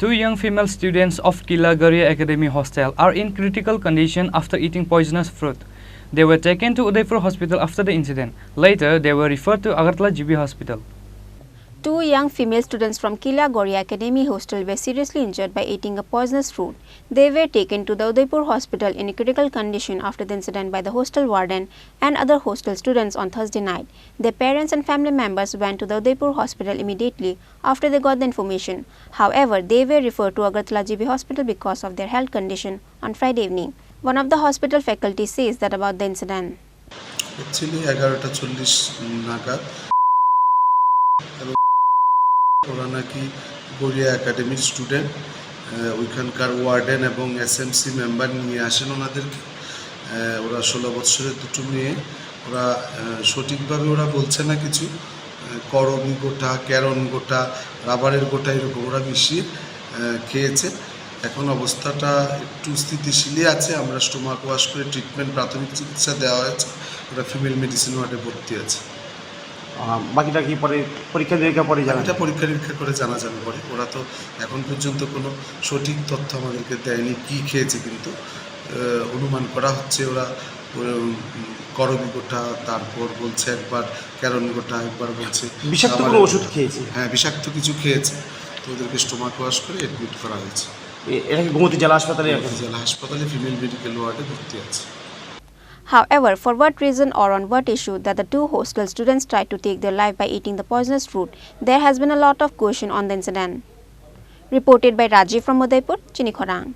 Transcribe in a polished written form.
Two young female students of Killa Garia Academy Hostel are in critical condition after eating poisonous fruit. They were taken to Udaipur Hospital after the incident. Later, they were referred to Agartala GB Hospital. Two young female students from Killa Garia Academy Hostel were seriously injured by eating a poisonous fruit. They were taken to the Udaipur Hospital in a critical condition after the incident by the hostel warden and other hostel students on Thursday night. Their parents and family members went to the Udaipur Hospital immediately after they got the information. However, they were referred to Agartala GB Hospital because of their health condition on Friday evening. One of the hospital faculty says that about the incident. Actually, 11:40 নাগাদ ওরা নাকি গড়িয়া একাডেমির student ওইখানকার warden এবং SMC member নিয়ে আসেন ওনাদেরকে ওরা 16 বছরের দুটো মেয়ে ওরা সঠিকভাবে ওরা বলছে না কিছু করবি গোটা ক্যারন গোটা রাবারের গোটা এরকম ওরা মিশিয়ে খেয়েছে এখন অবস্থাটা একটু স্থিতিশীলই আছে আমরা স্টোমাক ওয়াশ করে ট্রিটমেন্ট প্রাথমিক চিকিৎসা দেওয়া হয়েছে ওরা ফিমেল মেডিসিন ওয়ার্ডে ভর্তি আছে বাকিটা কি পরে পরীক্ষা নিরীক্ষা পরে জানা এটা পরীক্ষা নিরীক্ষা করে জানা যাবে পরে ওরা তো এখন পর্যন্ত কোনো সঠিক তথ্য আমাদেরকে দেয়নি কি খেয়েছে কিন্তু অনুমান করা হচ্ছে ওরা করবি গোটা তারপর বলছে একবার ক্যারন গোটা একবার বলছে বিষাক্ত কোনো ওষুধ খেয়েছে হ্যাঁ বিষাক্ত কিছু খেয়েছে তো ওদেরকে স্টোমাক ওয়াশ করে অ্যাডমিট করা হয়েছে এটা কি গোমতী জেলা হাসপাতালে জেলা হাসপাতালে ফিমেল মেডিকেল ওয়ার্ডে ভর্তি আছে However, for what reason or on what issue that the two hostel students tried to take their life by eating the poisonous fruit, there has been a lot of question on the incident. Reported by Rajiv from Udaipur, Chini Khorang.